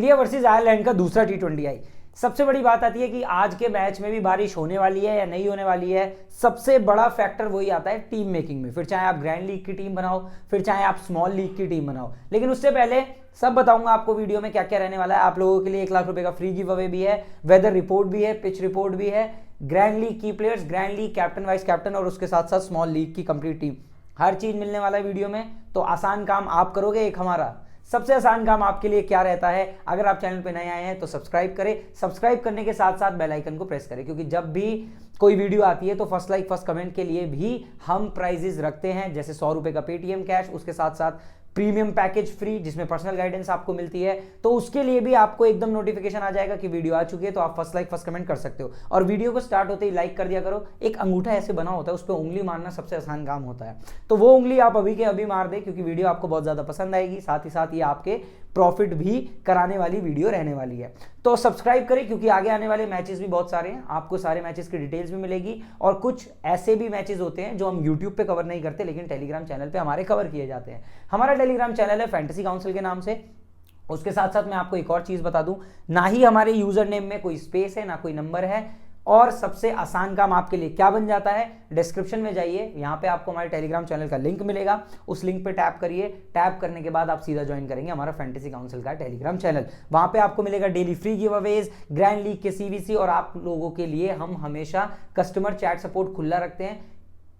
India versus Ireland का दूसरा T20 आई। सबसे बड़ी बात आती है कि आज के मैच में भी बारिश होने वाली है या नहीं होने वाली है। सबसे बड़ा फैक्टर वही आता है टीम मेकिंग में, फिर चाहे आप ग्रैंड लीग की टीम बनाओ, फिर चाहे आप स्मॉल लीग की टीम बनाओ। लेकिन उससे पहले सब बताऊंगा आपको वीडियो में क्या क्या रहने वाला है। आप लोगों के लिए 1 लाख रुपए का फ्री गिव अवे भी है, वेदर रिपोर्ट भी है, पिच रिपोर्ट भी है, ग्रैंड लीग की players, grand league captain vice captain और उसके साथ साथ स्मॉल लीग की कंप्लीट टीम, हर चीज मिलने वाला है वीडियो में। तो आसान काम आप करोगे। एक हमारा सबसे आसान काम आपके लिए क्या रहता है, अगर आप चैनल पे नए आए हैं तो सब्सक्राइब करें। सब्सक्राइब करने के साथ साथ बेल आइकन को प्रेस करें, क्योंकि जब भी कोई वीडियो आती है तो फर्स्ट लाइक फर्स्ट कमेंट के लिए भी हम प्राइजेस रखते हैं, जैसे 100 रुपए का पेटीएम कैश, उसके साथ साथ प्रीमियम पैकेज फ्री जिसमें पर्सनल गाइडेंस आपको मिलती है। तो उसके लिए भी आपको एकदम नोटिफिकेशन आ जाएगा कि वीडियो आ चुकी है, तो आप फर्स्ट लाइक फर्स्ट कमेंट कर सकते हो। और वीडियो को स्टार्ट होते ही लाइक कर दिया करो। एक अंगूठा ऐसे बना होता है, उस पर उंगली मारना सबसे आसान काम होता है, तो वो उंगली आप अभी के अभी मार दे, क्योंकि वीडियो आपको बहुत ज्यादा पसंद आएगी। साथ ही साथ ये आपके प्रॉफिट भी कराने वाली वीडियो रहने वाली है। तो सब्सक्राइब करें, क्योंकि आगे आने वाले मैचेस भी बहुत सारे हैं, आपको सारे मैचेस की डिटेल्स भी मिलेगी। और कुछ ऐसे भी मैचेस होते हैं जो हम यूट्यूब पे कवर नहीं करते, लेकिन टेलीग्राम चैनल पे हमारे कवर किए जाते हैं। हमारा टेलीग्राम चैनल है फैंटेसी काउंसिल के नाम से। उसके साथ साथ मैं आपको एक और चीज बता दूं, ना ही हमारे यूजर नेम में कोई स्पेस है, ना कोई नंबर है। और सबसे आसान काम आपके लिए क्या बन जाता है, डिस्क्रिप्शन में जाइए, यहाँ पे आपको हमारे टेलीग्राम चैनल का लिंक मिलेगा, उस लिंक पे टैप करिए। टैप करने के बाद आप सीधा ज्वाइन करेंगे हमारा फैंटेसी काउंसिल का टेलीग्राम चैनल। वहां पे आपको मिलेगा daily free give Awez, grand league के सीवीसी, और आप लोगों के लिए हम हमेशा कस्टमर चैट सपोर्ट खुला रखते हैं।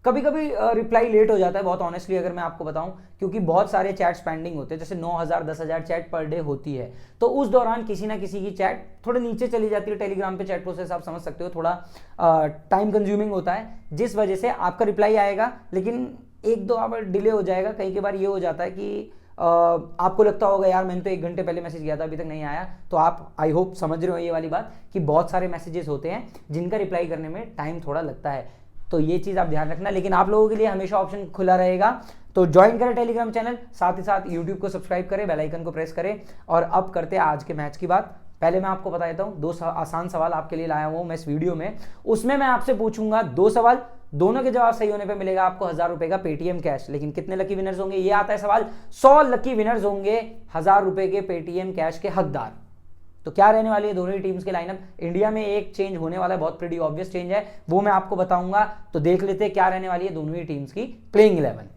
कभी कभी रिप्लाई लेट हो जाता है, बहुत ऑनेस्टली अगर मैं आपको बताऊं, क्योंकि बहुत सारे चैट्स पेंडिंग होते हैं, जैसे 9000 10,000 चैट पर डे होती है। तो उस दौरान किसी ना किसी की चैट थोड़े नीचे चली जाती है। टेलीग्राम पे चैट प्रोसेस आप समझ सकते हो, थोड़ा टाइम कंज्यूमिंग होता है, जिस वजह से आपका रिप्लाई आएगा लेकिन 1-2 आवर डिले हो जाएगा। कई के बार ये हो जाता है कि आपको लगता होगा यार मैंने तो 1 घंटे पहले मैसेज किया था अभी तक नहीं आया। तो आप आई होप समझ रहे हो ये वाली बात, कि बहुत सारे मैसेजेस होते हैं जिनका रिप्लाई करने में टाइम थोड़ा लगता है। तो ये चीज आप ध्यान रखना, लेकिन आप लोगों के लिए हमेशा ऑप्शन खुला रहेगा। तो ज्वाइन करें टेलीग्राम चैनल, साथ ही साथ यूट्यूब को सब्सक्राइब करें, बेल आइकन को प्रेस करें। और अब करते हैं आज के मैच की बात। पहले मैं आपको बता देता हूं, 2 आसान सवाल आपके लिए लाया हूं मैं इस वीडियो में। उसमें मैं आपसे पूछूंगा 2 सवाल, दोनों के जवाब सही होने पे मिलेगा आपको 1000 रुपए का पेटीएम कैश। लेकिन कितने लकी विनर्स होंगे, ये आता है सवाल। 100 लकी विनर्स होंगे 1000 रुपए के पेटीएम कैश के हकदार। तो क्या रहने वाली है दोनों ही टीम्स के लाइनअप। इंडिया में एक चेंज होने वाला है, बहुत प्रीटी ऑब्वियस चेंज है, वो मैं आपको बताऊंगा। तो देख लेते हैं क्या रहने वाली है दोनों ही टीम्स की playing 11।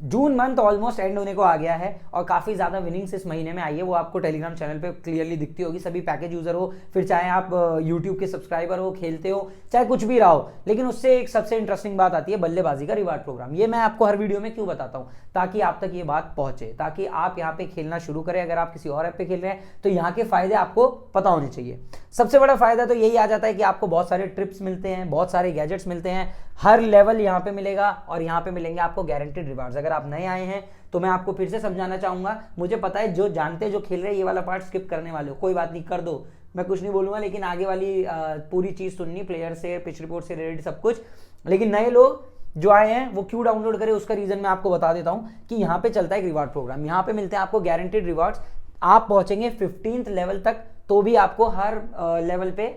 June month almost and होने को आ गया है और काफी ज्यादा विनिंग्स इस महीने में आई है, वो आपको टेलीग्राम चैनल पे क्लियरली दिखती होगी। सभी पैकेज यूजर हो, फिर चाहे आप यूट्यूब के सब्सक्राइबर हो, खेलते हो, चाहे कुछ भी रहा हो, लेकिन उससे एक सबसे इंटरेस्टिंग बात आती है बल्लेबाजी का रिवार्ड प्रोग्राम। ये मैं आपको हर वीडियो में क्यों बताता हूं, ताकि आप तक ये बात पहुंचे, ताकि आप यहाँ पे खेलना शुरू करें। अगर आप किसी और ऐप पे खेल रहे हैं तो यहाँ के फायदे आपको पता होने चाहिए। सबसे बड़ा फायदा तो यही आ जाता है कि आपको बहुत सारे ट्रिप्स मिलते हैं, बहुत सारे गैजेट्स मिलते हैं, हर लेवल यहाँ पे मिलेगा और यहाँ पे मिलेंगे आपको गारंटेड रिवार्ड्स। अगर आप नए आए हैं तो मैं आपको फिर से समझाना चाहूंगा, मुझे पता है जो जानते हैं, जो खेल रहे हैं, ये वाला पार्ट स्किप करने वाले हो, कोई बात नहीं, कर दो, मैं कुछ नहीं बोलूंगा, लेकिन आगे वाली पूरी चीज सुननी, प्लेयर से, पिच रिपोर्ट से रिलेटेड सब कुछ। लेकिन नए लोग जो आए हैं वो क्यों डाउनलोड करें, उसका रीजन मैं आपको बता देता हूं कि यहाँ पे चलता है एक रिवार्ड प्रोग्राम। यहाँ पे मिलते हैं आपको गारंटेड रिवार्ड्स। आप पहुंचेंगे 15th लेवल तक तो भी आपको हर लेवल पे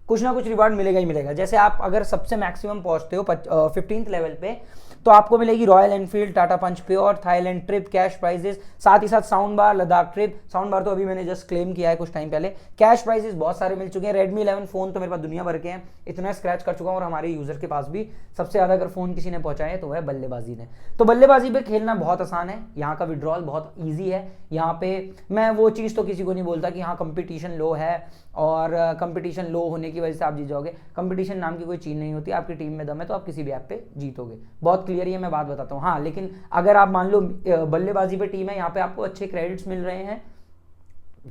कुछ ना कुछ रिवार्ड मिलेगा ही मिलेगा। जैसे आप अगर सबसे मैक्सिमम पहुंचते हो 15th लेवल पे, तो आपको मिलेगी Royal Enfield, Tata Punch pure, Thailand trip, cash prizes, साथ ही साथ sound bar, Ladakh trip. Sound bar तो अभी मैंने जस्ट क्लेम किया है कुछ टाइम पहले। कैश प्राइजेस बहुत सारे मिल चुके हैं। रेडमी 11 फोन तो मेरे पास दुनिया भर के हैं, इतना स्क्रैच कर चुका हूं, और हमारे यूजर के पास भी सबसे ज्यादा अगर फोन किसी ने पहुंचाए तो वह बल्लेबाजी ने। तो बल्लेबाजी पे खेलना बहुत आसान है, यहाँ का विड्रॉल बहुत ईजी है। यहाँ पे मैं वो चीज तो किसी को नहीं बोलता कि हाँ कंपटीशन लो है और कंपटीशन लो होने की वजह से आप जीत जाओगे। कंपटीशन नाम की कोई चीज नहीं होती, आपकी टीम में दम है तो आप किसी भी ऐप पे जीतोगे। बहुत क्लियर ये मैं बात बताता हूँ। हाँ, लेकिन अगर आप मान लो बल्लेबाजी पे टीम है, यहाँ पे आपको अच्छे क्रेडिट्स मिल रहे हैं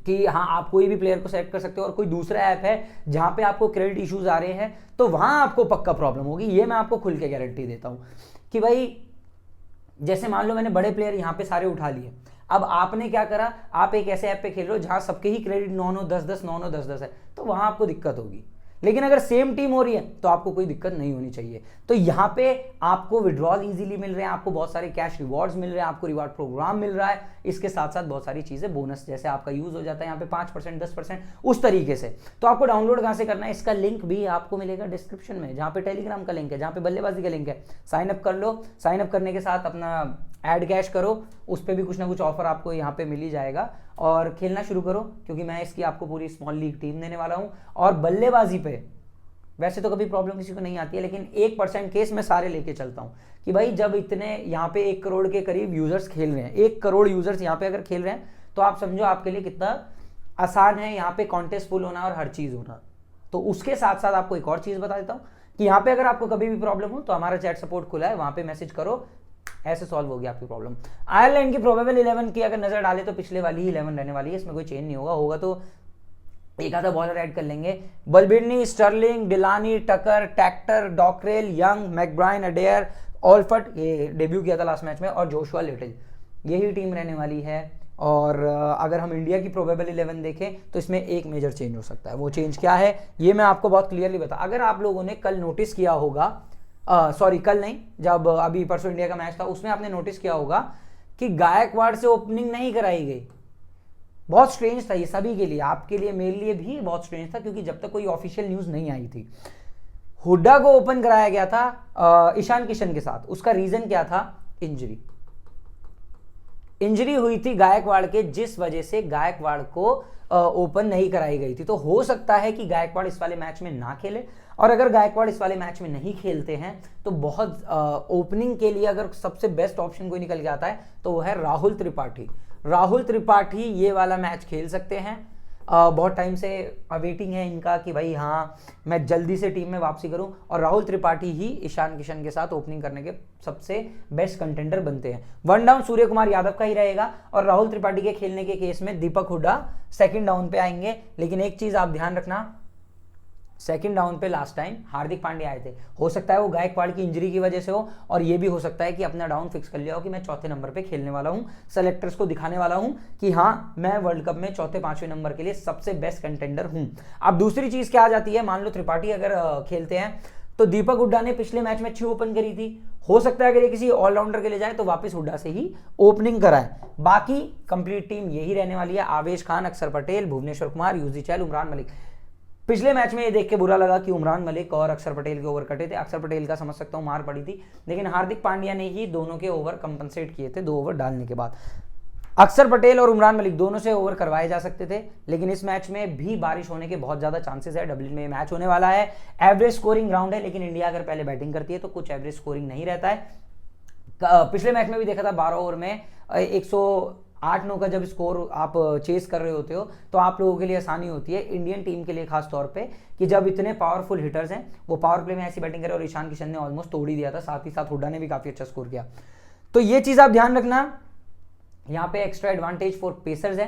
कि हाँ आप कोई भी प्लेयर को सेलेक्ट कर सकते हो, और कोई दूसरा ऐप है जहां पे आपको क्रेडिट इश्यूज आ रहे हैं तो वहां आपको पक्का प्रॉब्लम होगी। ये मैं आपको खुल के गारंटी देता हूं कि भाई जैसे मान लो मैंने बड़े प्लेयर यहाँ पे सारे उठा लिए, अब आपने क्या करा, आप एक ऐसे ऐप पे खेल रहे हो जहां सबके ही क्रेडिट 9-9 10-10 9-9 10-10 है, तो वहां आपको दिक्कत होगी। लेकिन अगर सेम टीम हो रही है तो आपको कोई दिक्कत नहीं होनी चाहिए। तो यहाँ पे आपको विड्रॉल इजीली मिल रहे हैं, आपको बहुत सारे कैश रिवॉर्ड्स मिल रहे हैं, आपको रिवार्ड प्रोग्राम मिल रहा है, इसके साथ साथ बहुत सारी चीजें बोनस जैसे आपका यूज हो जाता है यहाँ पे 5% 10% उस तरीके से। तो आपको डाउनलोड कहाँ से करना है, इसका लिंक भी आपको मिलेगा डिस्क्रिप्शन में, जहाँ पे टेलीग्राम का लिंक है, जहाँ पे बल्लेबाजी का लिंक है। साइन अप कर लो, साइन अप करने के साथ अपना ऐड कैश करो, उस पर भी कुछ ना कुछ ऑफर आपको यहाँ पे मिल ही जाएगा और खेलना शुरू करो, क्योंकि मैं इसकी आपको पूरी स्मॉल लीग टीम देने वाला हूँ। और बल्लेबाजी पे वैसे तो कभी प्रॉब्लम किसी को नहीं आती है, लेकिन 1% केस मैं सारे लेके चलता हूँ कि भाई जब इतने यहाँ पे 1 करोड़ के करीब यूजर्स खेल रहे हैं, 1 करोड़ यूजर्स यहाँ पे अगर खेल रहे हैं तो आप समझो आपके लिए कितना आसान है यहाँ पे कॉन्टेस्ट फुल होना और हर चीज होना। तो उसके साथ साथ आपको एक और चीज बता देता हूँ कि यहाँ पे अगर आपको कभी भी प्रॉब्लम हो तो हमारा चैट सपोर्ट खुला है, वहां पे मैसेज करो, ऐसे सॉल्व हो गया आपकी प्रॉब्लम। आयरलैंड की प्रोबेबल 11 की अगर नजर डाले तो पिछले वाली ही 11 रहने वाली है, इसमें कोई चेंज नहीं होगा तो एक आधा बॉलर ऐड कर लेंगे। Balbirnie, Stirling, Delany, Tucker, Tector, Dockrell, Young, McBrine, Adair, Olphert, ये डेब्यू किया था लास्ट मैच में, और जोशुआ लिटिल, यही टीम रहने वाली है। और अगर हम इंडिया की प्रोबेबल 11 देखें तो इसमें एक मेजर चेंज हो सकता है। वो चेंज क्या है ये मैं आपको बहुत क्लियरली बता, अगर आप लोगों ने कल नोटिस किया होगा, सॉरी कल नहीं, जब अभी परसों इंडिया का मैच था उसमें आपने नोटिस किया होगा कि गायकवाड़ से ओपनिंग नहीं कराई गई। बहुत स्ट्रेंज था ये सभी के लिए, आपके लिए मेरे लिए भी बहुत स्ट्रेंज था, क्योंकि जब तक कोई ऑफिशियल न्यूज नहीं आई थी। हुड्डा को ओपन कराया गया था ईशान किशन के साथ, उसका रीजन क्या था, इंजरी हुई थी गायकवाड़ के, जिस वजह से गायकवाड़ को ओपन नहीं कराई गई थी। तो हो सकता है कि गायकवाड़ इस वाले मैच में ना खेले, और अगर गायकवाड़ इस वाले मैच में नहीं खेलते हैं तो बहुत ओपनिंग के लिए अगर सबसे बेस्ट ऑप्शन कोई निकल के आता है तो वो है राहुल त्रिपाठी। राहुल त्रिपाठी ये वाला मैच खेल सकते हैं, बहुत टाइम से अवेटिंग है इनका कि भाई हाँ मैं जल्दी से टीम में वापसी करूं, और राहुल त्रिपाठी ही ईशान किशन के साथ ओपनिंग करने के सबसे बेस्ट कंटेंडर बनते हैं। वन डाउन सूर्य कुमार यादव का ही रहेगा, और राहुल त्रिपाठी के खेलने के केस में दीपक हुड्डा सेकंड डाउन पे आएंगे। लेकिन एक चीज आप ध्यान रखना, सेकंड डाउन पे लास्ट टाइम हार्दिक पांड्या आए थे, हो सकता है वो गायकवाड़ की इंजरी की वजह से हो, और ये भी हो सकता है कि अपना डाउन फिक्स कर लिया हो कि मैं चौथे नंबर पे खेलने वाला हूं, सेलेक्टर्स को दिखाने वाला हूं कि हाँ मैं वर्ल्ड कप में चौथे पांचवें नंबर के लिए सबसे बेस्ट कंटेंडर हूं। अब दूसरी चीज क्या आ जाती है, मान लो त्रिपाठी अगर खेलते हैं तो दीपक हुड्डा ने पिछले मैच में 6 ओपन करी थी, हो सकता है अगर ये किसी ऑलराउंडर के लिए जाए तो वापस हुड्डा से ही ओपनिंग कराए। बाकी कंप्लीट टीम यही रहने वाली है, आवेश खान, अक्षर पटेल, भुवनेश्वर कुमार, यूजी चहल, उमरान मलिक। पिछले मैच में ये देख के बुरा लगा कि उमरान मलिक और अक्षर पटेल के ओवर कटे थे, अक्षर पटेल का समझ सकता हूं मार पड़ी थी, लेकिन हार्दिक पांड्या ने ही दोनों के ओवर कंपनसेट किए थे 2 ओवर डालने के बाद। अक्षर पटेल और उमरान मलिक दोनों से ओवर करवाए जा सकते थे, लेकिन इस मैच में भी बारिश होने के बहुत ज्यादा चांसेस है, डबल में मैच होने वाला है, एवरेज स्कोरिंग ग्राउंड है, लेकिन इंडिया अगर पहले बैटिंग करती है तो कुछ एवरेज स्कोरिंग नहीं रहता है। पिछले मैच में भी देखा था 12 ओवर में 108-9 का जब स्कोर आप चेस कर रहे होते हो तो आप लोगों के लिए आसानी होती है, इंडियन टीम के लिए खास तौर पे, कि जब इतने पावरफुल हिटर्स हैं वो पावर प्ले में ऐसी बैटिंग करे, और ईशान किशन ने ऑलमोस्ट तोड़ ही दिया था, साथ ही साथ हुड्डा ने भी काफी अच्छा स्कोर किया। तो ये चीज आप ध्यान रखना, यहाँ पे एक्स्ट्रा एडवांटेज फॉर पेसर्स है,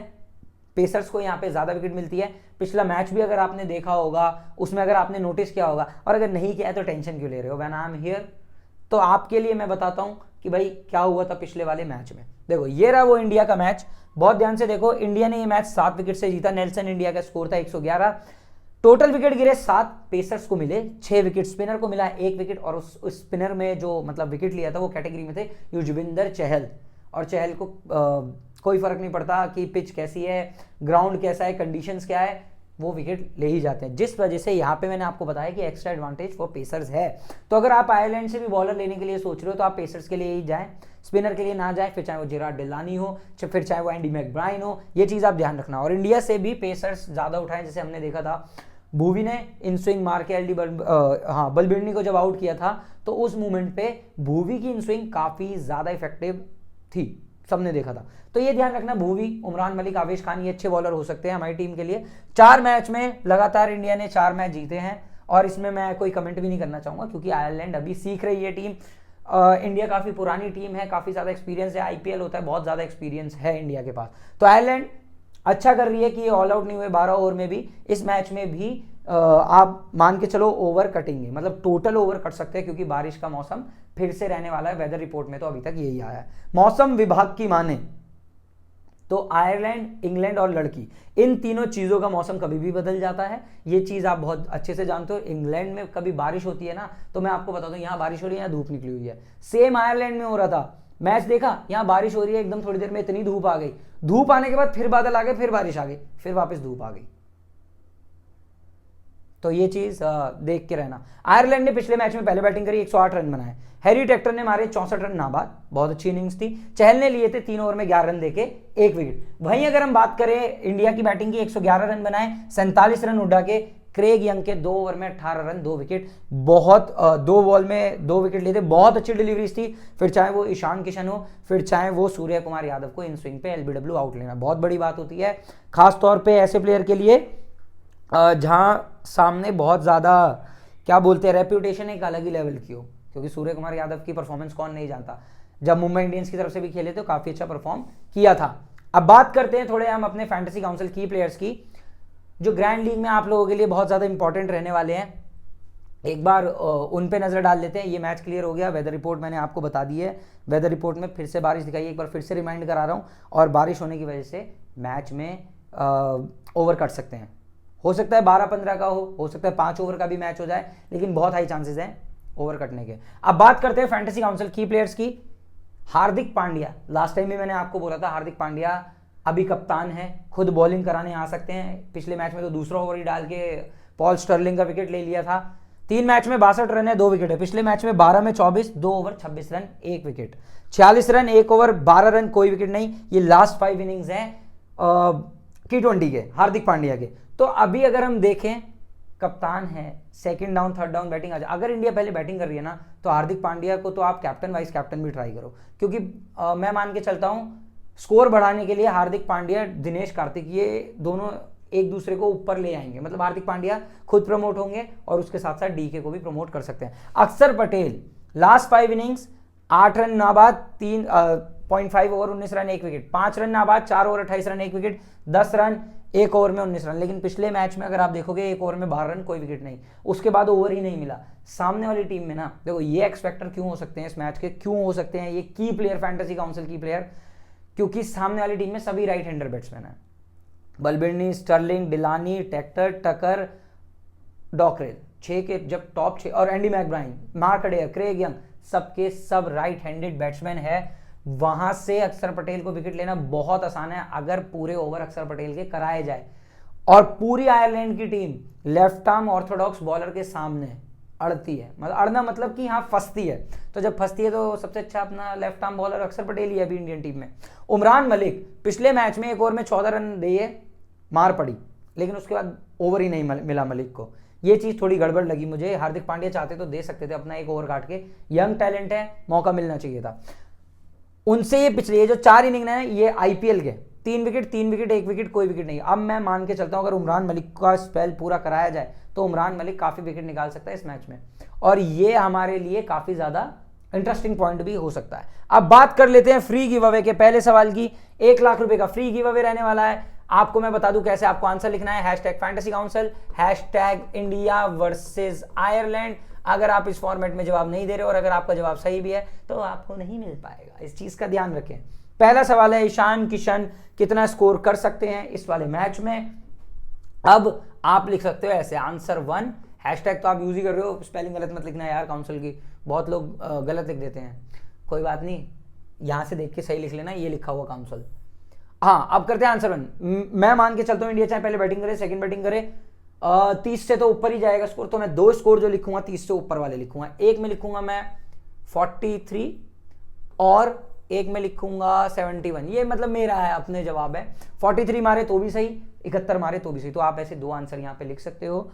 पेसर्स को यहाँ पे ज्यादा विकेट मिलती है। पिछला मैच भी अगर आपने देखा होगा उसमें अगर आपने नोटिस किया होगा, और अगर नहीं किया है तो टेंशन क्यों ले रहे हो, व्हेन आई एम हियर। तो आपके लिए मैं बताता हूं कि भाई क्या हुआ था पिछले वाले मैच में। देखो ये रहा वो इंडिया का मैच, बहुत ध्यान से देखो, इंडिया ने ये मैच 7 विकेट से जीता, नेल्सन इंडिया का स्कोर था 111, टोटल विकेट गिरे 7, पेसर्स को मिले 6 विकेट, स्पिनर को मिला 1 विकेट, और उस स्पिनर में जो मतलब विकेट लिया था वो कैटेगरी में थे युजवेंद्र चहल, और चहल को कोई फर्क नहीं पड़ता कि पिच कैसी है, ग्राउंड कैसा है, कंडीशंस क्या है, वो विकेट ले ही जाते हैं, जिस वजह से यहाँ पे मैंने आपको बताया कि एक्स्ट्रा एडवांटेज फॉर पेसर्स है। तो अगर आप आयरलैंड से भी बॉलर लेने के लिए सोच रहे हो तो आप पेसर्स के लिए ही जाएं, स्पिनर के लिए ना जाएं, फिर चाहे वो जेराड डिलानी हो, फिर चाहे वो एंडी मैकब्राइन हो, ये चीज आप ध्यान रखना। और इंडिया से भी पेसर्स ज्यादा उठाएं, जैसे हमने देखा था भुवी ने इन स्विंग मार के बल्बिर्नी को जब आउट किया था तो उस मूवमेंट पे भुवी की इन स्विंग काफी ज्यादा इफेक्टिव थी, सबने देखा था। तो ये ध्यान रखना, भुवी, उमरान मलिक, आवेश खान ये अच्छे बॉलर हो सकते हैं हमारी टीम के लिए। 4 मैच में लगातार इंडिया ने 4 मैच जीते हैं, और इसमें मैं कोई कमेंट भी नहीं करना चाहूंगा क्योंकि आयरलैंड अभी सीख रही है टीम। इंडिया काफी पुरानी टीम है, काफी ज्यादा एक्सपीरियंस है, आईपीएल होता है, बहुत ज्यादा एक्सपीरियंस है इंडिया के पास। तो आयरलैंड अच्छा कर रही है कि ये ऑल आउट नहीं हुए 12 ओवर में भी, इस मैच में भी आप मान के चलो ओवर कटेंगे, मतलब टोटल ओवर कट सकते हैं, क्योंकि बारिश का मौसम फिर से रहने वाला है। वेदर रिपोर्ट में तो अभी तक यही आया है। मौसम विभाग की माने तो आयरलैंड, इंग्लैंड और लड़की, इन तीनों चीज़ों का मौसम कभी भी बदल जाता है। ये चीज़ आप बहुत अच्छे से जानते हो। इंग्लैंड में कभी बारिश होती है ना, तो मैं आपको बता दूं यहाँ बारिश हो रही है, यहाँ धूप निकली हुई है। सेम आयरलैंड में हो रहा था, मैच देखा, यहाँ बारिश हो रही है, एकदम थोड़ी देर में इतनी धूप आ गई, धूप आने के बाद फिर बादल आ गए, फिर बारिश आ गई, फिर वापस धूप आ गई। तो ये चीज देख के रहना। आयरलैंड ने पिछले मैच में पहले बैटिंग करी, 108 रन बनाए। हैरी टेक्टर ने मारे 64 रन नाबाद, बहुत अच्छी इनिंग्स थी। चहल ने लिए थे 3 ओवर में 11 रन देके 1 विकेट। वहीं अगर हम बात करें इंडिया की बैटिंग की, 111 रन बनाए, 47 रन उड़ा के क्रेग यंग के 2 ओवर में 18 रन 2 विकेट, बहुत 2 बॉल में 2 विकेट लिए थे, बहुत अच्छी डिलीवरीज थी। फिर चाहे वो ईशान किशन हो, फिर चाहे वो सूर्य कुमार यादव को इन स्विंग पे एलबीडब्ल्यू आउट लेना बहुत बड़ी बात होती है, खासतौर पर ऐसे प्लेयर के लिए जहां सामने बहुत ज़्यादा क्या बोलते हैं रेप्यूटेशन एक अलग ही लेवल की हो, क्योंकि सूर्य कुमार यादव की परफॉर्मेंस कौन नहीं जानता। जब मुंबई इंडियंस की तरफ से भी खेले तो काफ़ी अच्छा परफॉर्म किया था। अब बात करते हैं थोड़े हम अपने फैंटेसी काउंसिल की प्लेयर्स की, जो ग्रैंड लीग में आप लोगों के लिए बहुत ज़्यादा इंपॉर्टेंट रहने वाले हैं। एक बार उन पे नज़र डाल लेते हैं। ये मैच क्लियर हो गया, वेदर रिपोर्ट मैंने आपको बता दी है, वेदर रिपोर्ट में फिर से बारिश दिखाई है, एक बार फिर से रिमाइंड करा रहा हूँ। और बारिश होने की वजह से मैच में ओवर कट सकते हैं, हो सकता है 12-15 का हो सकता है 5 ओवर का भी मैच हो जाए, लेकिन बहुत हाई चांसेस हैं ओवर कटने के। अब बात करते हैं फैंटेसी काउंसिल की प्लेयर्स की। हार्दिक पांड्या, लास्ट टाइम भी मैंने आपको बोला था हार्दिक पांड्या अभी कप्तान है, खुद बॉलिंग कराने आ सकते हैं। पिछले मैच में तो दूसरा ओवर ही डाल के पॉल स्टर्लिंग का विकेट ले लिया था। 3 मैच में 62 रन है, 2 विकेट है। पिछले मैच में 12 में 24, 2 over 26 run 1 wicket, 46 run 1 over 12 run कोई विकेट नहीं। ये लास्ट 5 इनिंग्स हैं T20 के हार्दिक पांड्या के। तो अभी अगर हम देखें, कप्तान है, second down third down batting आ जाए, अगर इंडिया पहले बैटिंग कर रही है ना, तो हार्दिक पांड्या को तो आप कैप्टन वाइस कैप्टन भी ट्राई करो, क्योंकि मैं मान के चलता हूं स्कोर बढ़ाने के लिए हार्दिक पांड्या, दिनेश कार्तिक, ये दोनों एक दूसरे को ऊपर ले आएंगे। मतलब हार्दिक पांड्या खुद प्रमोट होंगे और उसके साथ साथ डीके को भी प्रमोट कर सकते हैं। अक्षर पटेल लास्ट 5 इनिंग्स 8 रन नाबाद, 3.5 ओवर 19 रन 1 विकेट, 5 रन नाबाद, 4 over 28 run 1 wicket, 10 run 1 over में 19 रन। लेकिन पिछले मैच में अगर आप देखोगे 1 ओवर में 12 रन कोई विकेट नहीं, उसके बाद ओवर ही नहीं मिला। सामने वाली टीम में ना देखो, ये एक्स फैक्टर क्यों हो सकते हैं इस मैच के, क्यों हो सकते हैं ये की प्लेयर, फैंटेसी काउंसिल की प्लेयर, क्योंकि सामने वाली टीम में सभी राइट हैंडर बैट्समैन है। बलबिर्नी, स्टर्लिंग, डिलानी, टेक्टर, टकर, डॉकरेल, 6 के जब टॉप 6, और Andy McBrine, mark adhere, Craig young, सबके सब राइट हैंडेड बैट्समैन है। वहां से अक्षर पटेल को विकेट लेना बहुत आसान है अगर पूरे ओवर अक्षर पटेल के कराए जाए। और पूरी आयरलैंड की team left arm Orthodox bowler के सामने अड़ती है, मतलब अड़ना मतलब कि हाँ फंसती है। तो जब फंसती है तो सबसे अच्छा अपना लेफ्ट आर्म बॉलर अक्षर पटेल ही है अभी इंडियन टीम में। उमरान मलिक पिछले मैच में 1 ओवर में 14 रन दिए, मार पड़ी, लेकिन उसके बाद ओवर ही नहीं मिला मलिक को। ये चीज थोड़ी गड़बड़ लगी मुझे। हार्दिक पांड्या चाहते तो दे सकते थे अपना 1 ओवर काट के, यंग टैलेंट है, मौका मिलना चाहिए था उनसे। ये पिछले ये जो 4 इनिंग है ये आईपीएल के 3 विकेट 3 विकेट 1 विकेट कोई विकेट नहीं। अब मैं मान के चलता हूं अगर उमरान मलिक का स्पेल पूरा कराया जाए तो उमरान मलिक काफी विकेट निकाल सकता है इस मैच में, और ये हमारे लिए काफी ज्यादा इंटरेस्टिंग पॉइंट भी हो सकता है। अब बात कर लेते हैं फ्री गिव अवे के पहले सवाल की। 1 लाख रुपए का फ्री गिव अवे रहने वाला है। आपको मैं बता दूं कैसे आपको आंसर लिखना है, #fantasy council, #India versus Ireland. अगर आप इस फॉर्मेट में जवाब नहीं दे रहे और अगर आपका जवाब सही भी है तो आपको नहीं मिल पाएगा, इस चीज का ध्यान रखें। पहला सवाल है, ईशान किशन कितना स्कोर कर सकते हैं इस वाले मैच में। अब आप लिख सकते हो ऐसे, आंसर 1, हैशटैग तो आप यूज ही कर रहे हो, स्पेलिंग गलत मत लिखना यार काउंसिल की, बहुत लोग गलत लिख देते हैं, कोई बात नहीं, यहां से देख के सही लिख लेना, ये लिखा हुआ काउंसिल। हाँ, अब करते हैं आंसर 1। मैं मान के चलता हूं इंडिया चाहे पहले बैटिंग करे सेकंड बैटिंग करे, 30 से तो ऊपर ही जाएगा स्कोर, तो मैं 2 स्कोर जो लिखूंगा 30 से ऊपर वाले लिखूंगा। एक में लिखूंगा मैं 43 और एक में लिखूंगा 71। ये मतलब मेरा है, अपने जवाब है। 43 मारे तो भी सही, 71 मारे तो भी सही, तो आप ऐसे 2 आंसर यहां पे लिख सकते हो।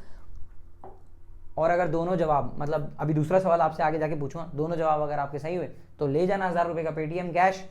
और अगर दोनों जवाब, मतलब अभी दूसरा सवाल आपसे आगे जाके पूछूंगा, दोनों जवाब अगर आपके सही हुए तो ले जाना 1000 रुपए का पेटीएम कैश,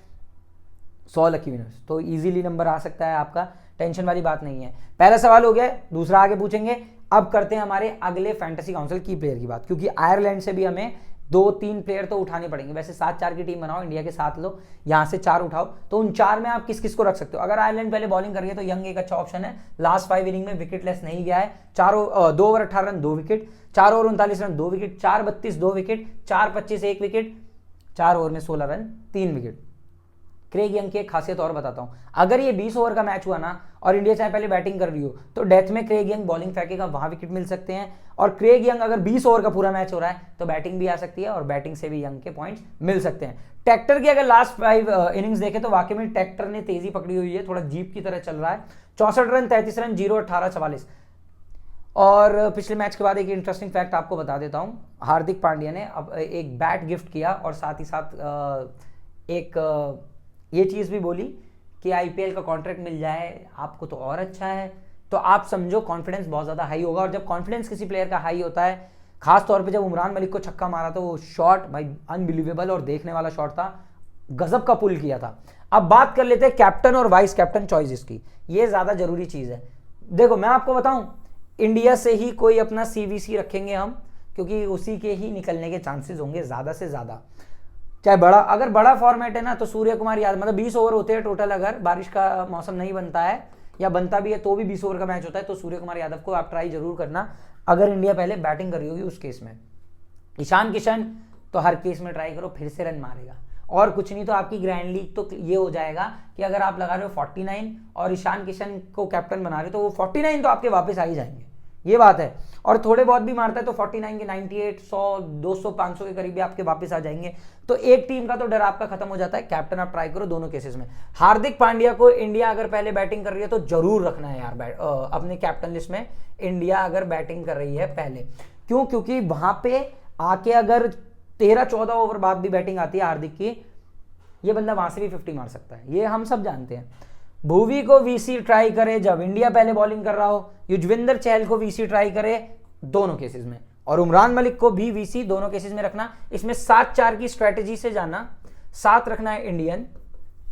100 लकी विनर्स। तो इजीली नंबर आ सकता है आपका, टेंशन वाली बात नहीं है। पहला सवाल हो गया, दूसरा आगे पूछेंगे। अब करते हैं हमारे अगले फैंटेसी काउंसिल की प्लेयर की बात, क्योंकि आयरलैंड से भी हमें 2-3 प्लेयर तो उठाने पड़ेंगे। वैसे 7-4 की टीम बनाओ, इंडिया के 7 लो, यहां से 4 उठाओ, तो उन 4 में आप किस किस को रख सकते हो। अगर आयरलैंड पहले बॉलिंग कर रही है तो यंग एक अच्छा ऑप्शन है, लास्ट 5 इनिंग में विकेटलेस नहीं गया है। 2 over 18 run 2 wicket, 4 over 39 run 2 wicket, 4-32 2 wicket, 4-25 1 wicket, 4 over में 16 रन 3 विकेट। क्रेग यंग की एक खासियत और बताता हूं, अगर ये 20 ओवर का मैच हुआ ना और इंडिया चाहे पहले बैटिंग कर रही हो तो डेथ में क्रेग यंग बॉलिंग फेंकेगा, वहां विकेट मिल सकते हैं। और क्रेग यंग अगर 20 ओवर का पूरा मैच हो रहा है तो बैटिंग भी आ सकती है और बैटिंग से भी यंग के पॉइंट्स मिल सकते हैं। ट्रैक्टर की अगर लास्ट 5 इनिंग्स देखें तो वाकई में ट्रैक्टर ने तेजी पकड़ी हुई है, थोड़ा जीप की तरह चल रहा है। 64 रन, 33 रन, 0, 18, 44। और पिछले मैच के बाद एक इंटरेस्टिंग फैक्ट आपको बता देता हूं, हार्दिक पांड्या ने अब एक बैट गिफ्ट किया और साथ ही साथ एक ये चीज़ भी बोली कि आईपीएल का कॉन्ट्रैक्ट मिल जाए आपको तो और अच्छा है। तो आप समझो कॉन्फिडेंस बहुत ज़्यादा हाई होगा, और जब कॉन्फिडेंस किसी प्लेयर का हाई होता है, खास तौर पे जब उमरान मलिक को छक्का मारा तो वो शॉट भाई अनबिलीवेबल और देखने वाला शॉट था, गजब का पुल किया था। अब बात कर लेते हैं कैप्टन और वाइस कैप्टन चॉइसेस की, ये ज़्यादा जरूरी चीज़ है। देखो मैं आपको बताऊं, इंडिया से ही कोई अपना सीवीसी रखेंगे हम, क्योंकि उसी के ही निकलने के चांसेस होंगे ज़्यादा से ज़्यादा। चाहे अगर बड़ा फॉर्मेट है ना तो सूर्य कुमार यादव, मतलब 20 ओवर होते हैं टोटल, अगर बारिश का मौसम नहीं बनता है या बनता भी है तो भी 20 ओवर का मैच होता है, तो सूर्य कुमार यादव को आप ट्राई जरूर करना अगर इंडिया पहले बैटिंग कर रही होगी उस केस में। ईशान किशन तो हर केस में ट्राई करो, फिर से रन मारेगा, और कुछ नहीं तो आपकी ग्रैंड लीग तो ये हो जाएगा कि अगर आप लगा रहे हो 49 और ईशान किशन को कैप्टन बना रहे हो तो वो 49 तो आपके वापस आ ही जाएंगे, ये बात है। और थोड़े बहुत भी मारता है तो 49 के 98, 100, 200, 500 के करीब भी आपके वापस आ जाएंगे। तो एक टीम का तो डर आपका खत्म हो जाता है। कैप्टन आप ट्राई करो दोनों केसेस में। हार्दिक पांड्या को इंडिया अगर पहले बैटिंग कर रही है तो जरूर रखना है यार अपने कैप्टन लिस्ट में, इंडिया अगर बैटिंग कर रही है पहले। क्यों? क्योंकि वहां पे आके अगर 13-14 ओवर बाद भी बैटिंग आती है हार्दिक की, ये बंदा वहां से भी 50 मार सकता है, ये हम सब जानते हैं। भुवी को वीसी ट्राई करे जब इंडिया पहले बॉलिंग कर रहा हो, युजवेंद्र चहल को वीसी ट्राई करे दोनों केसेस में, और उमरान मलिक को भी वीसी दोनों केसेस में रखना। इसमें 7-4 की स्ट्रेटेजी से जाना, 7 रखना है इंडियन,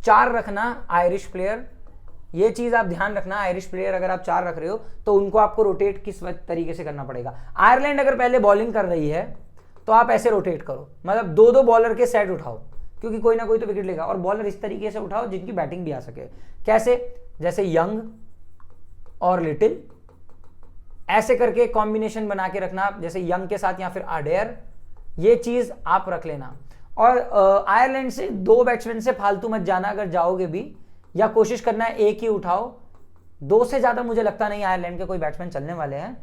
4 रखना आयरिश प्लेयर। ये चीज आप ध्यान रखना, आयरिश प्लेयर अगर आप 4 रख रहे हो तो उनको आपको रोटेट किस तरीके से करना पड़ेगा। आयरलैंड अगर पहले बॉलिंग कर रही है तो आप ऐसे रोटेट करो, मतलब 2-2 बॉलर के सेट उठाओ, क्योंकि कोई ना कोई तो विकेट लेगा, और बॉलर इस तरीके से उठाओ जिनकी बैटिंग भी आ सके। कैसे? जैसे यंग और लिटिल, ऐसे करके कॉम्बिनेशन बना के रखना, जैसे यंग के साथ या फिर आडेयर, ये चीज आप रख लेना। और आयरलैंड से 2 बैट्समैन से फालतू मत जाना अगर जाओगे भी, या कोशिश करना है एक ही उठाओ, 2 से ज्यादा मुझे लगता नहीं आयरलैंड के कोई बैट्समैन चलने वाले हैं,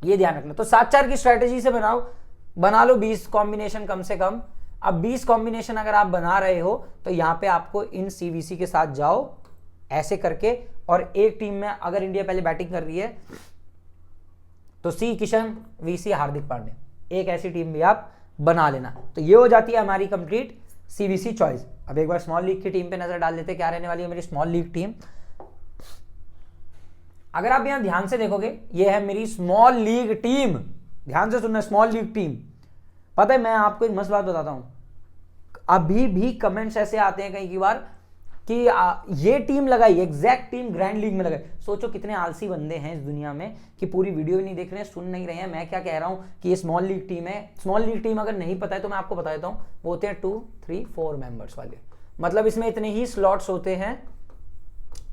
ये ध्यान रखना। तो 7-4 की स्ट्रेटेजी से बना लो 20 कॉम्बिनेशन कम से कम। अब 20 कॉम्बिनेशन अगर आप बना रहे हो तो यहां पे आपको इन सीवीसी के साथ जाओ ऐसे करके, और एक टीम में अगर इंडिया पहले बैटिंग कर रही है तो सी किशन, वीसी हार्दिक पांड्या, एक ऐसी टीम भी आप बना लेना। तो ये हो जाती है हमारी कंप्लीट सीवीसी चॉइस। अब एक बार स्मॉल लीग की टीम पे नजर डाल लेते हैं, क्या रहने वाली है मेरी स्मॉल लीग टीम। अगर आप यहां ध्यान से देखोगे, ये है मेरी स्मॉल लीग टीम, ध्यान से सुनना, स्मॉल लीग टीम। पता है मैं आपको एक मस्त बात बताता हूं, अभी भी कमेंट्स ऐसे आते हैं कई बार कि ये टीम लगाई, एग्जैक्ट टीम ग्रैंड लीग में लगाई। सोचो कितने आलसी बंदे हैं इस दुनिया में कि पूरी वीडियो भी नहीं देख रहे हैं, सुन नहीं रहे हैं। मैं क्या कह रहा हूं कि ये स्मॉल लीग टीम है। स्मॉल लीग टीम अगर नहीं पता है तो मैं आपको बता देता हूं, वो होते हैं 2, 3, 4 मेंबर्स वाले, मतलब इसमें इतने ही स्लॉट्स होते हैं।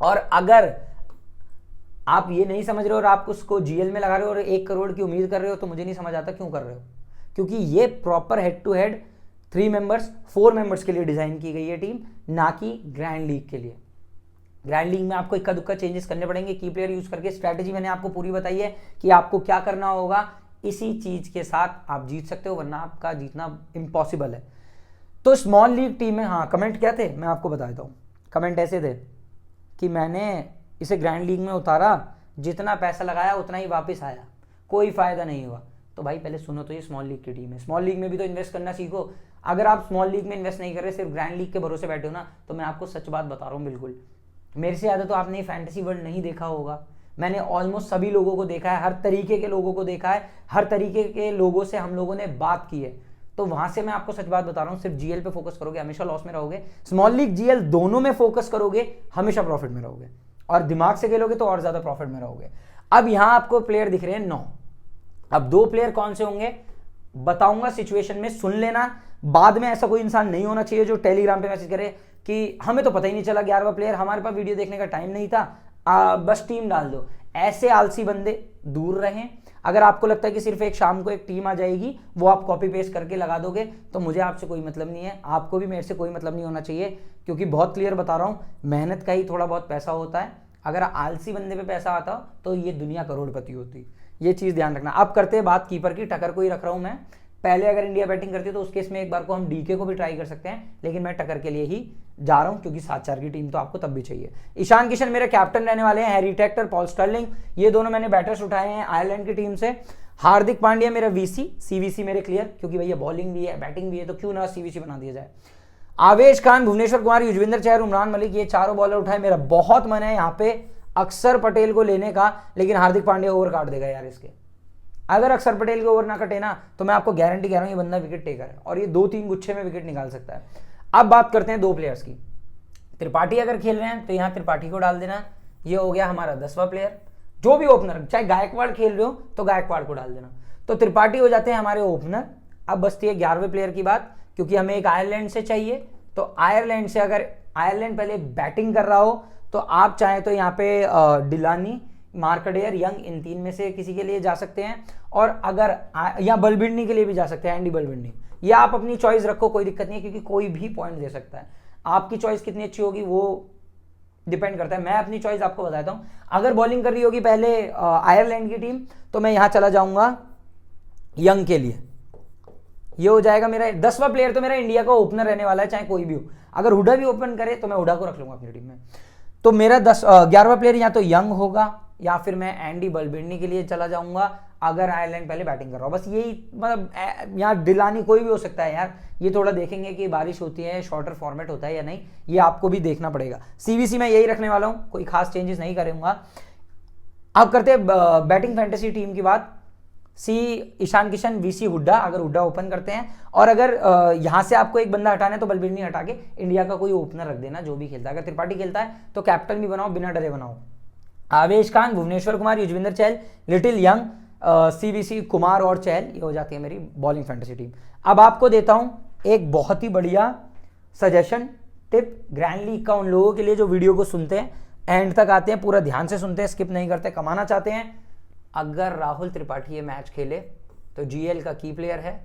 और अगर आप ये नहीं समझ रहे हो और आप उसको जीएल में लगा रहे हो और 1 करोड़ की उम्मीद कर रहे हो, तो मुझे नहीं समझ आता क्यों कर रहे हो। क्योंकि ये proper head to head 3 members 4 members के लिए डिजाइन की गई है टीम, ना कि ग्रैंड लीग के लिए। ग्रैंड लीग में आपको इक्का दुक्का चेंजेस करने पड़ेंगे की प्लेयर यूज करके। स्ट्रैटेजी मैंने आपको पूरी बताई है कि आपको क्या करना होगा, इसी चीज के साथ आप जीत सकते हो, वरना आपका जीतना इम्पॉसिबल है। तो स्मॉल लीग टीम में, हाँ कमेंट क्या थे मैं आपको बता देता हूँ। कमेंट ऐसे थे कि मैंने इसे ग्रैंड लीग में उतारा, जितना पैसा लगाया उतना ही वापस आया, कोई फायदा नहीं हुआ। तो भाई पहले सुनो, तो ये स्मॉल लीग की टीम है, स्मॉल लीग में भी तो इन्वेस्ट करना सीखो। अगर आप स्मॉल लीग में इन्वेस्ट नहीं कर रहे, सिर्फ ग्रैंड लीग के भरोसे बैठे हो ना, तो मैं आपको सच बात बता रहा हूँ, बिल्कुल मेरे से ज़्यादा तो आपने फैंटेसी वर्ल्ड नहीं देखा होगा। मैंने ऑलमोस्ट सभी लोगों को देखा है, हर तरीके के लोगों को देखा है, हर तरीके के लोगों से हम लोगों ने बात की है। तो वहां से मैं आपको सच बात बता रहा हूँ, सिर्फ जीएल पे फोकस करोगे हमेशा लॉस में रहोगे, स्मॉल लीग जीएल दोनों में फोकस करोगे हमेशा प्रॉफिट में रहोगे, और दिमाग से खेलोगे तो और ज्यादा प्रॉफिट में रहोगे। अब यहां आपको प्लेयर दिख रहे हैं 9। अब 2 प्लेयर कौन से होंगे बताऊंगा सिचुएशन में, सुन लेना। बाद में ऐसा कोई इंसान नहीं होना चाहिए जो टेलीग्राम पे मैसेज करे कि हमें तो पता ही नहीं चला 11वां प्लेयर, हमारे पास वीडियो देखने का टाइम नहीं था, बस टीम डाल दो। ऐसे आलसी बंदे दूर रहें। अगर आपको लगता है कि सिर्फ एक शाम को एक टीम आ जाएगी, वो आप कॉपी पेस्ट करके लगा दोगे, तो मुझे आपसे कोई मतलब नहीं है, आपको भी मेरे से कोई मतलब नहीं होना चाहिए, क्योंकि बहुत क्लियर बता रहा हूँ, मेहनत का ही थोड़ा बहुत पैसा होता है। अगर आलसी बंदे पे पैसा आता तो ये दुनिया करोड़पति होती, ये चीज़ ध्यान रखना। अब करते हैं बात कीपर की। टकर को ही रख रहा हूँ मैं। पहले अगर इंडिया बैटिंग करती है तो उस केस में एक बार को हम डीके को भी ट्राई कर सकते हैं, लेकिन मैं टकर के लिए ही जा रहा हूं, क्योंकि 7-4 की टीम तो आपको तब भी चाहिए। ईशान किशन मेरे कैप्टन रहने वाले हैं। हैरी टेक्टर, पॉल स्टर्लिंग, ये दोनों मैंने बैटर्स उठाए हैं आयरलैंड की टीम से। हार्दिक पांड्या मेरा वीसी, सीवीसी मेरे क्लियर, क्योंकि भैया बॉलिंग भी है बैटिंग भी है, तो क्यों ना सीवीसी बना दिया जाए। आवेश खान, भुवनेश्वर कुमार, युजवेंद्र चहर, उमरान मलिक, ये चारों बॉलर उठाए। मेरा बहुत मन है यहाँ पे अक्षर पटेल को लेने का, लेकिन हार्दिक पांड्या ओवर काट देगा यार इसके। अगर अक्षर पटेल के ओवर ना कटे ना, तो मैं आपको गारंटी कह रहा हूं ये बंदा विकेट टेकर है और ये 2-3 गुच्छे में विकेट निकाल सकता है। अब बात करते हैं 2 प्लेयर्स की। त्रिपाठी अगर खेल रहे हैं तो यहां त्रिपाठी को डाल देना, ये हो गया हमारा 10वां प्लेयर। जो भी ओपनर, चाहे गायकवाड़ खेल रहे हो तो गायकवाड़ को डाल देना, तो त्रिपाठी हो जाते हैं हमारे ओपनर। अब बचती है 11वें प्लेयर की बात, क्योंकि हमें एक आयरलैंड से चाहिए। तो आयरलैंड से, अगर आयरलैंड पहले बैटिंग कर रहा हो तो आप चाहें तो यहाँ पे डिलानी, मार्कडेयर, यंग, इन 3 में से किसी के लिए जा सकते हैं। और अगर या बलबिंडी के लिए भी जा सकते हैं, एंडी बलबिंडी, या आप अपनी चॉइस रखो, कोई दिक्कत नहीं है, क्योंकि कोई भी पॉइंट दे सकता है। आपकी चॉइस कितनी अच्छी होगी वो डिपेंड करता है। मैं अपनी चॉइस आपको बताता हूं। अगर बॉलिंग कर रही होगी पहले आयरलैंड की टीम, तो मैं यहां चला जाऊंगा यंग के लिए। ये हो जाएगा मेरा 10वां प्लेयर। तो मेरा इंडिया का ओपनर रहने वाला है, चाहे कोई भी हो। अगर हुडा भी ओपन करे तो मैं हुडा को रख लूंगा अपनी टीम में। तो मेरा 11वां प्लेयर या तो यंग होगा, या फिर मैं एंडी बलबिंडी के लिए चला जाऊंगा अगर आयरलैंड पहले बैटिंग कर रहा हूं। बस यही, मतलब यहाँ डिलानी कोई भी हो सकता है यार। ये थोड़ा देखेंगे कि बारिश होती है, शॉर्टर फॉर्मेट होता है या नहीं, ये आपको भी देखना पड़ेगा। सीवीसी में यही रखने वाला हूं, कोई खास चेंजेस नहीं करूंगा। अब करते हैं बैटिंग फैंटेसी टीम की बात। सी ईशान किशन, वीसी हुड्डा, अगर हुड्डा ओपन करते हैं। और अगर यहां से आपको एक बंदा हटाना है तो बलबिंडी हटा के इंडिया का कोई ओपनर रख देना, जो भी खेलता है। अगर त्रिपाठी खेलता है तो कैप्टन भी बनाओ, बिना डरे बनाओ। आवेश Khan, Bhuvneshwar Kumar, Yuzvendra Chahal, little young, CVC, Kumar और चहल, ये हो जाती है मेरी बॉलिंग फैंटेसी टीम। अब आपको देता हूं एक बहुत ही बढ़िया सजेशन, टिप ग्रैंड लीग का उन लोगों के लिए जो वीडियो को सुनते हैं, एंड तक आते हैं, पूरा ध्यान से सुनते हैं, स्किप नहीं करते, कमाना चाहते हैं। अगर राहुल त्रिपाठी ये मैच खेले तो जीएल का की प्लेयर है,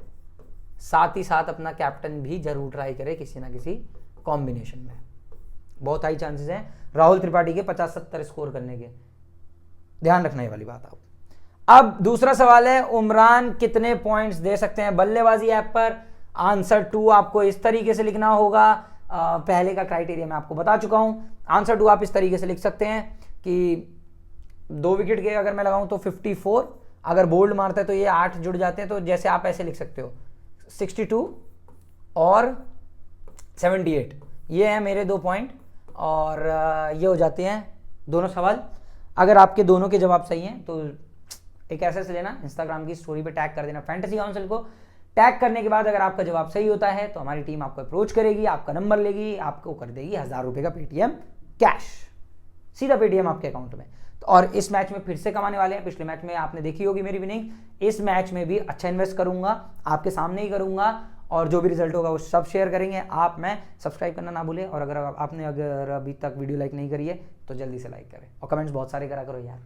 साथ ही साथ अपना कैप्टन भी जरूर ट्राई करे किसी ना किसी कॉम्बिनेशन में। बहुत हाई चांसेस हैं राहुल त्रिपाठी के 50-70 स्कोर करने के, ध्यान रखना ये वाली बात आप। अब दूसरा सवाल है, उमरान कितने पॉइंट्स दे सकते हैं बल्लेबाजी ऐप पर? आंसर 2 आपको इस तरीके से लिखना होगा। पहले का क्राइटेरिया मैं आपको बता चुका हूं। आंसर 2 आप इस तरीके से लिख सकते हैं कि 2 विकेट के अगर मैं लगाऊं तो 54, अगर बोल्ड मारता है तो ये 8 जुड़ जाते हैं। तो जैसे आप ऐसे लिख सकते हो 62 और 78, ये है मेरे 2 पॉइंट, और ये हो जाते हैं दोनों सवाल। अगर आपके दोनों के जवाब सही हैं तो एक ऐसे से लेना, इंस्टाग्राम की स्टोरी पे टैग कर देना फैंटेसी काउंसिल को। टैग करने के बाद अगर आपका जवाब सही होता है तो हमारी टीम आपको अप्रोच करेगी, आपका नंबर लेगी, आपको कर देगी 1000 रुपये का पेटीएम कैश, सीधा पेटीएम आपके अकाउंट में। और इस मैच में फिर से कमाने वाले हैं। पिछले मैच में आपने देखी होगी मेरी विनिंग, इस मैच में भी अच्छा इन्वेस्ट करूंगा, आपके सामने ही करूंगा, और जो भी रिजल्ट होगा वो सब शेयर करेंगे। आप मैं सब्सक्राइब करना ना भूलें, और अगर आपने अभी तक वीडियो लाइक नहीं करी है तो जल्दी से लाइक करें, और कमेंट्स बहुत सारे करा करो यार।